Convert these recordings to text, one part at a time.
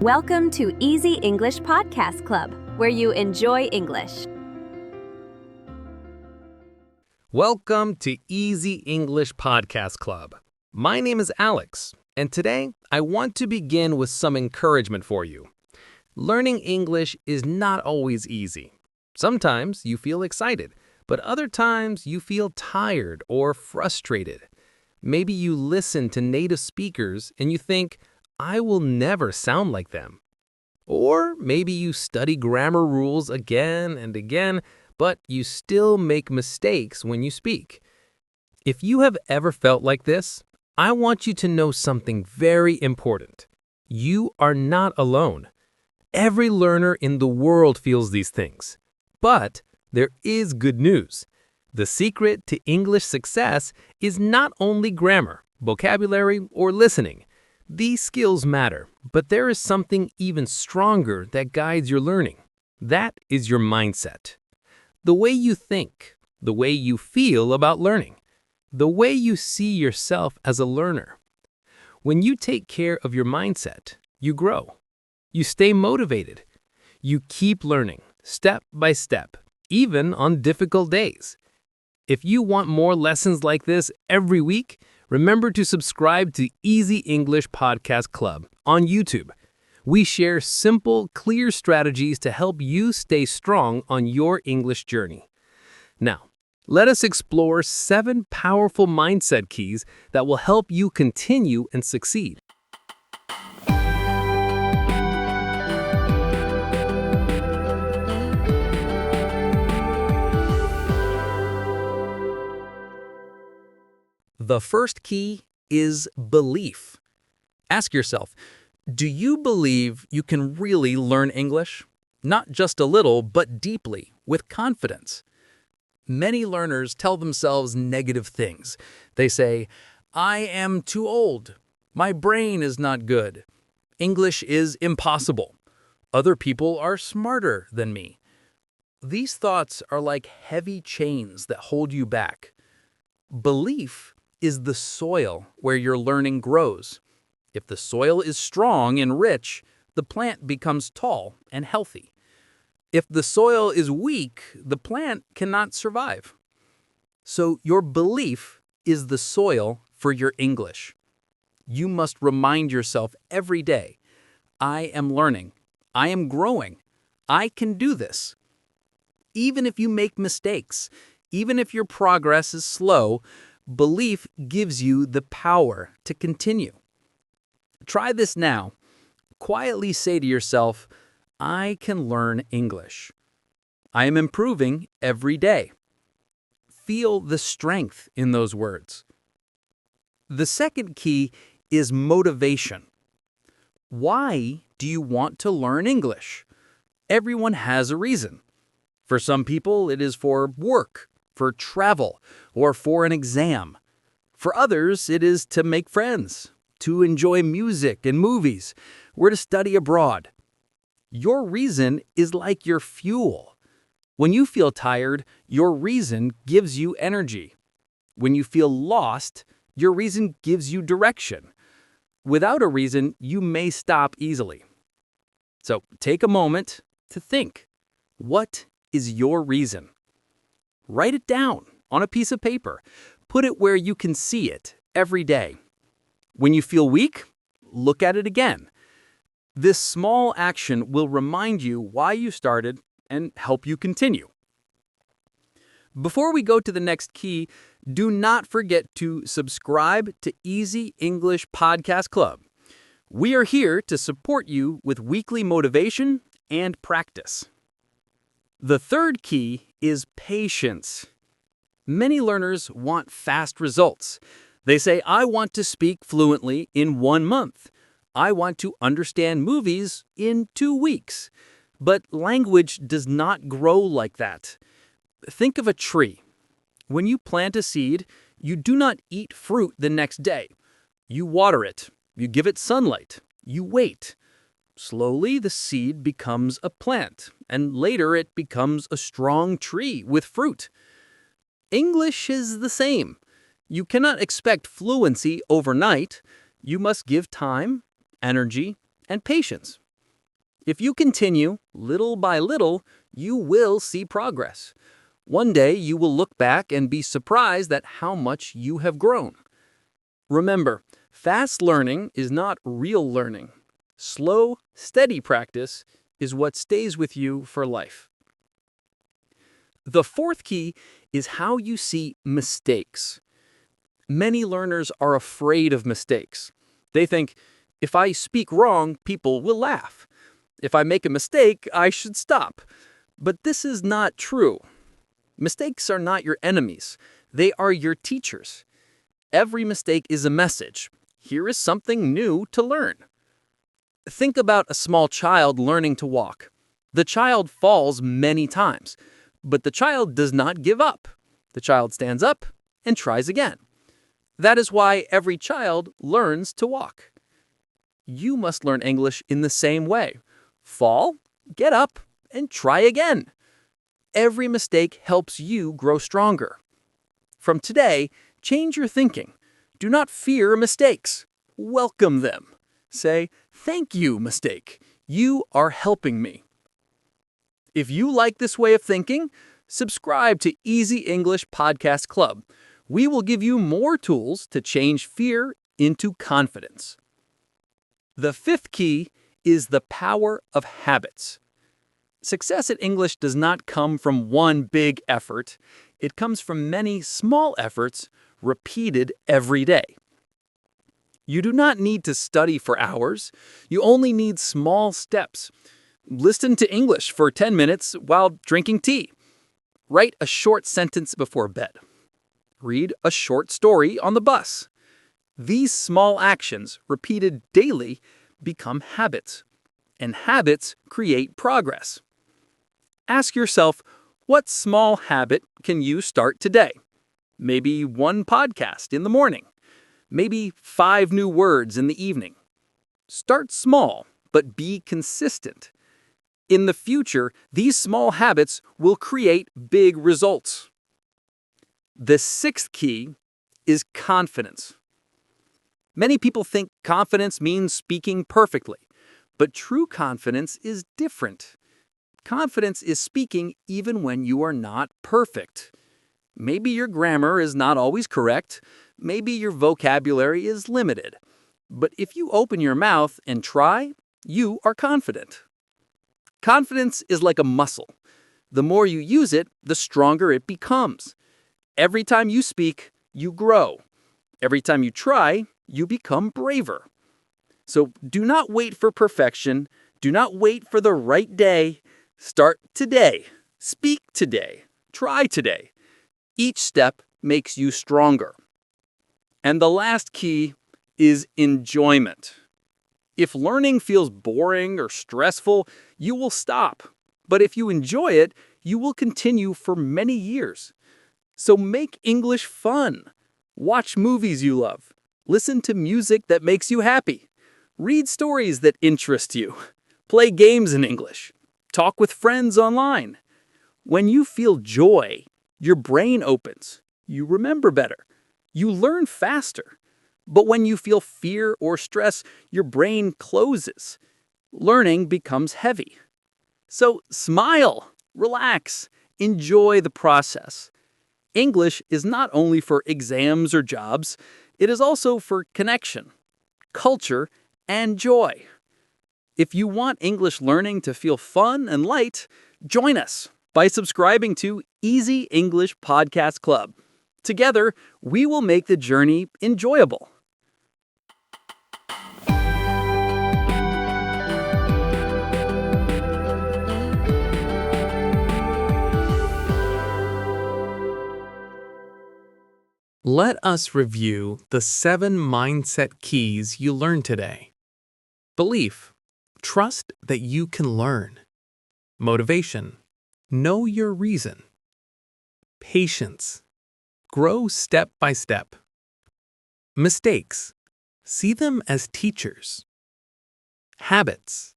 Welcome to Easy English Podcast Club, where you enjoy English. Welcome to Easy English Podcast Club. My name is Alex, and today I want to begin with some encouragement for you. Learning English is not always easy. Sometimes you feel excited, but other times you feel tired or frustrated. Maybe you listen to native speakers and you think, I will never sound like them. Or maybe you study grammar rules again and again, but you still make mistakes when you speak. If you have ever felt like this, I want you to know something very important. You are not alone. Every learner in the world feels these things. But there is good news. The secret to English success is not only grammar, vocabulary, or listening. These skills matter, but there is something even stronger that guides your learning. That is your mindset. The way you think, the way you feel about learning, the way you see yourself as a learner. When you take care of your mindset, you grow. You stay motivated. You keep learning, step by step, even on difficult days. If you want more lessons like this every week, remember to subscribe to Easy English Podcast Club on YouTube. We share simple, clear strategies to help you stay strong on your English journey. Now, let us explore 7 powerful mindset keys that will help you continue and succeed. The first key is belief. Ask yourself, do you believe you can really learn English? Not just a little, but deeply, with confidence. Many learners tell themselves negative things. They say, I am too old. My brain is not good. English is impossible. Other people are smarter than me. These thoughts are like heavy chains that hold you back. Belief is the soil where your learning grows. If the soil is strong and rich, the plant becomes tall and healthy. If the soil is weak, the plant cannot survive. So your belief is the soil for your English. You must remind yourself every day, I am learning, I am growing, I can do this. Even if you make mistakes, even if your progress is slow, belief gives you the power to continue. Try this now. Quietly say to yourself, I can learn English. I am improving every day. Feel the strength in those words. The second key is motivation. Why do you want to learn English? Everyone has a reason. For some people, it is for work, for travel, or for an exam. For others, it is to make friends, to enjoy music and movies, or to study abroad. Your reason is like your fuel. When you feel tired, your reason gives you energy. When you feel lost, your reason gives you direction. Without a reason, you may stop easily. So take a moment to think. What is your reason? Write it down on a piece of paper. Put it where you can see it every day. When you feel weak, look at it again. This small action will remind you why you started and help you continue. Before we go to the next key, do not forget to subscribe to Easy English Podcast Club. We are here to support you with weekly motivation and practice. The third key is patience. Many learners want fast results. They say, I want to speak fluently in 1 month. I want to understand movies in 2 weeks. But language does not grow like that. Think of a tree. When you plant a seed, you do not eat fruit the next day. You water it. You give it sunlight. You wait. Slowly, the seed becomes a plant, and later it becomes a strong tree with fruit. English is the same. You cannot expect fluency overnight. You must give time, energy, and patience If you continue, little by little, you will see progress. One day you will look back and be surprised at how much you have grown. Remember, fast learning is not real learning. Slow, steady practice is what stays with you for life. The fourth key is how you see mistakes. Many learners are afraid of mistakes. They think, if I speak wrong, people will laugh. If I make a mistake, I should stop. But this is not true. Mistakes are not your enemies. They are your teachers. Every mistake is a message. Here is something new to learn. Think about a small child learning to walk. The child falls many times, but the child does not give up. The child stands up and tries again. That is why every child learns to walk. You must learn English in the same way. Fall, get up, and try again. Every mistake helps you grow stronger. From today, change your thinking. Do not fear mistakes. Welcome them. Say, "Thank you, mistake. You are helping me." If you like this way of thinking, subscribe to Easy English Podcast Club. We will give you more tools to change fear into confidence. The fifth key is the power of habits. Success at English does not come from one big effort. It comes from many small efforts repeated every day. You do not need to study for hours. You only need small steps. Listen to English for 10 minutes while drinking tea. Write a short sentence before bed. Read a short story on the bus. These small actions, repeated daily, become habits, and habits create progress. Ask yourself, what small habit can you start today? Maybe one podcast in the morning. Maybe 5 new words in the evening. Start small, but be consistent. In the future, these small habits will create big results. The sixth key is confidence. Many people think confidence means speaking perfectly, but true confidence is different. Confidence is speaking even when you are not perfect. Maybe your grammar is not always correct. Maybe your vocabulary is limited. But if you open your mouth and try, you are confident. Confidence is like a muscle. The more you use it, the stronger it becomes. Every time you speak, you grow. Every time you try, you become braver. So do not wait for perfection. Do not wait for the right day. Start today. Speak today. Try today. Each step makes you stronger. And the last key is enjoyment. If learning feels boring or stressful, you will stop. But if you enjoy it, you will continue for many years. So make English fun. Watch movies you love. Listen to music that makes you happy. Read stories that interest you. Play games in English. Talk with friends online. When you feel joy, your brain opens. You remember better. You learn faster. But when you feel fear or stress, your brain closes. Learning becomes heavy. So smile, relax, enjoy the process. English is not only for exams or jobs, it is also for connection, culture, and joy. If you want English learning to feel fun and light, join us by subscribing to Easy English Podcast Club. Together, we will make the journey enjoyable. Let us review the 7 mindset keys you learned today. Belief. Trust that you can learn. Motivation. Know your reason. Patience. Grow step by step. Mistakes. See them as teachers. Habits.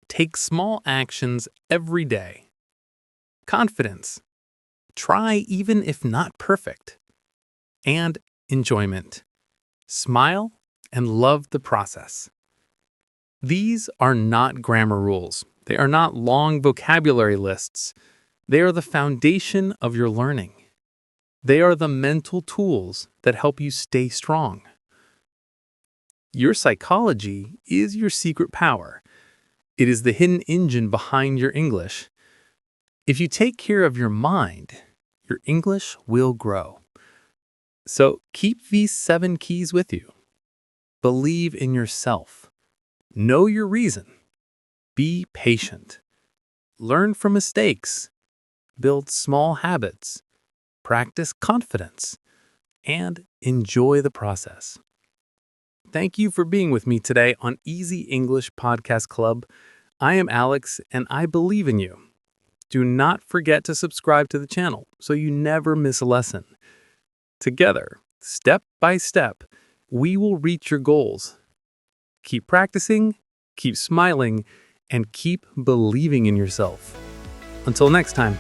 Take small actions every day. Confidence. Try even if not perfect. And enjoyment. Smile and love the process. These are not grammar rules. They are not long vocabulary lists. They are the foundation of your learning. They are the mental tools that help you stay strong. Your psychology is your secret power. It is the hidden engine behind your English. If you take care of your mind, your English will grow. So keep these 7 keys with you. Believe in yourself. Know your reason. Be patient. Learn from mistakes. Build small habits. Practice confidence. And enjoy the process. Thank you for being with me today on Easy English Podcast Club. I am Alex, and I believe in you. Do not forget to subscribe to the channel so you never miss a lesson. Together, step by step, we will reach your goals. Keep practicing, keep smiling, and keep believing in yourself. Until next time.